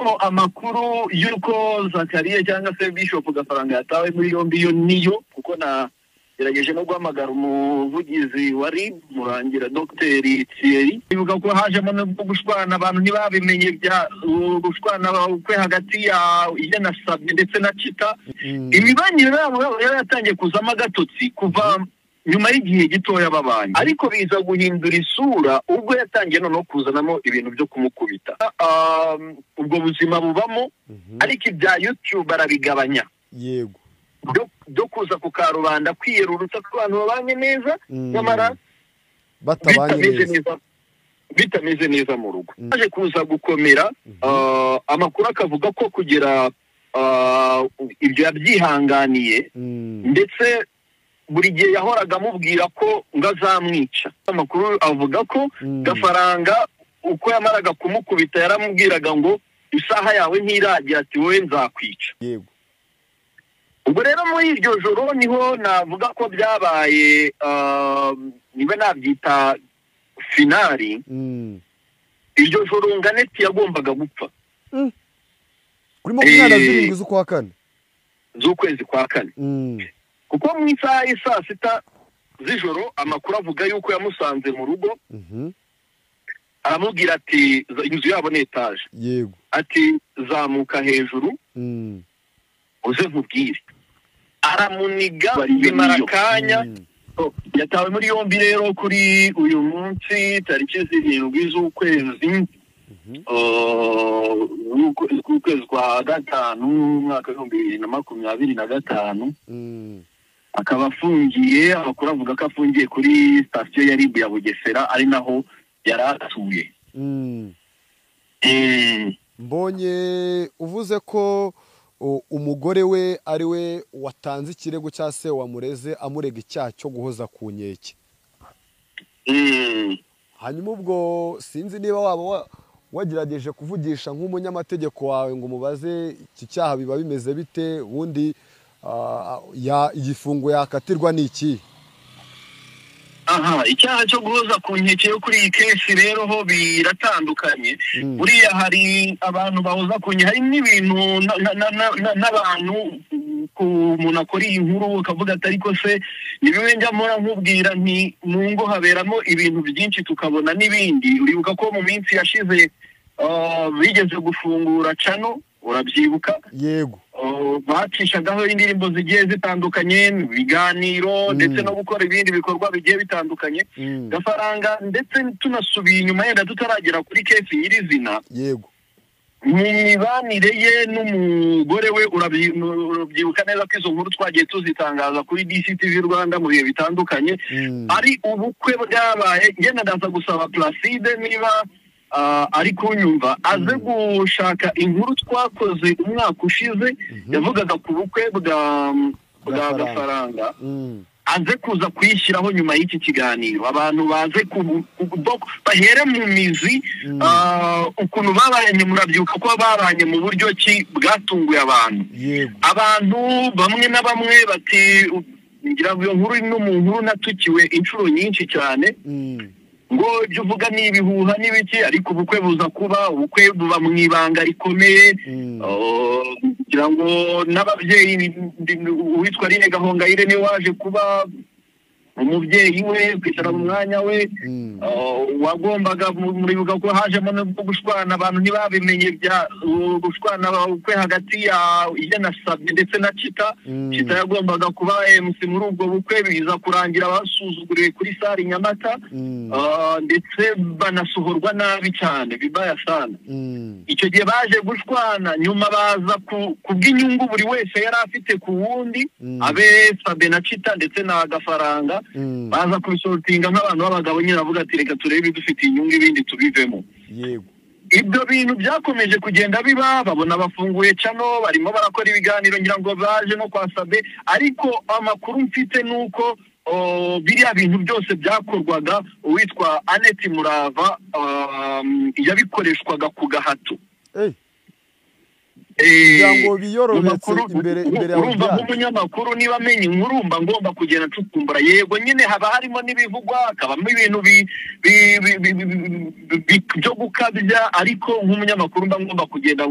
ariko amakuru yuko Zakariya cyangwa se Bishop Gafaranga yatawe muri yombi yo niyo kuko na gerageje no guhamagara umuvugizi wari murangira Dr. Thierry bivuga ko hajemo no gushwana abantu ntibabimenye bya gushwana kwe hagati ya Yena Sabye ndetse na Chita imibanire yabo yaratangiye kuzama agatotsi kuva nyuma y'igihe gitoya babanye ariko biza guhindura isura ubwo yatangiye no kuzanamo ibintu byo kumukubita ubwo buzima bubamo ariko ibya YouTube barabigabanya yego do kuza ku karubanda kwiyerurutsa ku bantu babanye neza nyamara bitameze neza mu rugo aje kuza gukomera amakuru akavuga ko kugira ibyo yabyihanganiye ndetse buri gihe yahoraga amubwira ko ngazamwica amakuru avuga ko Gafaranga uko yamaraga kumukubita yaramubwiraga ngo isaha yawe ntiragira ati wowe nzakwica yego ubwo rero muri iryo joro niho navuga ko byabaye niba nabyita finali iryo joro Nganeti yagombaga gupfa kuri 27 z'ukwa kane z'ukwezi kwa kane kuko mu isaha y'isa sita z'ijoro amakuru avuga yuko yamusanze mu rugo aramubwira ati inzu yabo ni etaje yego ati zamuka hejuru uze nkubwire aramuniga bimara kanya yatawe muri yombi rero kuri uyu munsi tariki 7 z'ukwezi ukwezi kwa gatanu mwaka 2025 akaba afungiye amakuru avuga ko afungiye kuri station ya RIB ya Bugesera ari naho yaratuye mbonye uvuze ko umugore we ari we watanze ikirego cya se wamureze amurega icyaha cyo guhoza ku nkeke hanyuma ubwo sinzi niba waba wagerageje kuvugisha nk'umunyamategeko wawe ngo mubaze iki cyaha biba bimeze bite ubundi igifungo yakatirwa n'iki icyaha cyo guhoza ku nkeke yo kuri iyi kesi rero ho biratandukanye buriya hari abantu bahoza ku nkeke hari n'ibintu n'abantu umuntu akora iyi nkuru ukavuga ati ariko se nibiwe njya mpora nkubwira nti nungo haberamo ibintu byinshi tukabona n'ibindi uribuka ko mu minsi yashize bigeze gufungura cano urabyibuka yego bacishagaho indirimbo zigiye zitandukanye ibiganiro ndetse no gukora ibindi bikorwa bigiye bitandukanye Gafaranga ndetse tunasubiye inyuma yenda tutaragera kuri kesi nyirizina yego mu mibanire ye n'umugore we urabyibuka neza ko izo nkuru twagiye tuzitangaza kuri DCTV Rwanda mu bihe bitandukanye ari ubukwe bwabaye ngenda ndaza gusaba Placide niba ari kunyumva aze gushaka inkuru twakoze umwaka ushize yavugaga ku bukwe bwa Gafaranga aze kuza kuyishyiraho nyuma y'iki kiganiro abantu baze bahere mu mizi ukuntu babanye murabyuka ko babanye mu buryo ki bwatunguye abantu bamwe na bamwe bati ngira ngo iyo nkuru n'umuntu natukiwe inshuro nyinshi cyane ngo ibyo uvuga ni ibihuha n'ibiki ariko ubukwe buza kuba ubukwe buba mu ibanga rikomeye kugira ngo n'ababyeyi uwitwa Aline Gahongayire niwe waje kuba umubyeyi we kwicara mu mwanya we wagombaga muribuka ko hajemo no gushwana abantu ntibabimenye bya gushwana kwe hagati ya Yena Sabye ndetse na Chita yagombaga kuba MC muri ubwo bukwe biza kurangira basuzuguriye kuri sari Nyamata ndetse banasohorwa nabi cyane bibaya sana icyo gihe baje gushwana nyuma baza kubw'inyungu buri wese yari afite ku wundi abe Sabye na Chita ndetse na Gafaranga baza kubisortinga nk'abantu b'abagabo nyine avuga ati reka turebe dufite inyungu ibindi tubivemo yego ibyo bintu byakomeje kugenda biba babona bafunguye cano barimo barakora ibiganiro ngira ngo baje no kwa Sabye ariko amakuru mfite nuko biriya bintu byose byakorwaga uwitwa Annette Murava yabikoreshwaga ku gahato kugira ngo biyorobetse imbere ya urumva nk'umunyamakuru niba amenye inkuru mba ngomba kugenda ncukumbura yego nyine haba harimo n'ibivugwa hakabamo ibintu byo gukabya ariko nk'umunyamakuru mba ngomba kugenda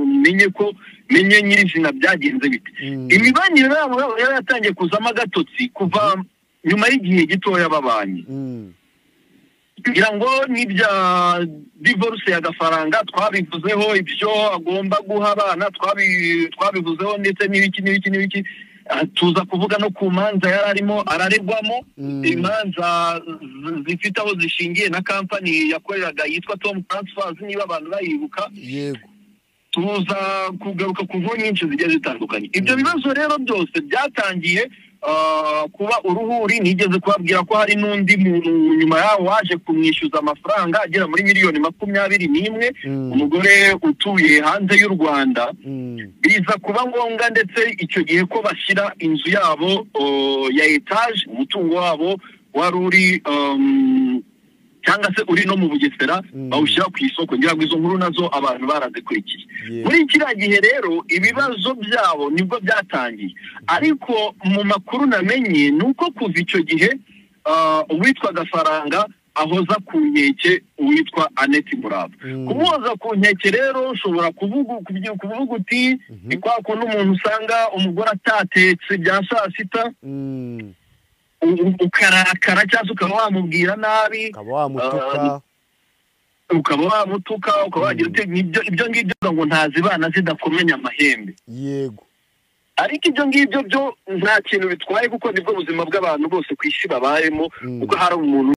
menye nyirizina byagenze bite imibanire yabo yaratangiye kuzamo agatotsi kuva nyuma y'igihe gitoya babanye kugira ngo n'ibya divorce y'agafaranga twabivuzeho ibyo agomba guha abana twabivuzeho ndetse n'ibiki tuza kuvuga no ku manza yararimo araregwamo imanza zifite aho zishingiye na company yakoreraga yitwa Tom Transfers niba abantu bayibuka yego tuza kugaruka ku nkuru nyinshi zigiye zitandukanye ibyo bibazo rero byose byatangiye kuba uruhuri nigeze kubabwira ko hari n'undi muntu nyuma yaho waje kumwishyuza amafaranga agera muri miliyoni 21 umugore utuye hanze y'u Rwanda biza kuba ngombwa ndetse icyo gihe ko bashyira inzu yabo ya etage umutungo wabo wari uri cyangwa se uri no mu Bugesera bawushyira ku isoko ngira ngo izo nkuru nazo abantu barazikurikiye muri kiriya gihe rero ibibazo byabo nibwo byatangiye ariko mu makuru namenye nuko kuva icyo gihe uwitwa Gafaranga ahoza ku nkeke uwitwa Annette Murava kumuhoza ku nkeke rero ushobora kuvuga uti ni kwa kuntu umuntu usanga umugore atatetse bya saa sita ukarakara cyangwa ukaba wamubwira nabi ukaba wamutuka ukaba wagira uti ibyo ngibyo ngo ntazibana zidakomenya amahembe yego ariko ibyo ngibyo byo nta kintu bitwaye kuko nibwo buzima bw'abantu bose ku isi babayemo kuko hari umuntu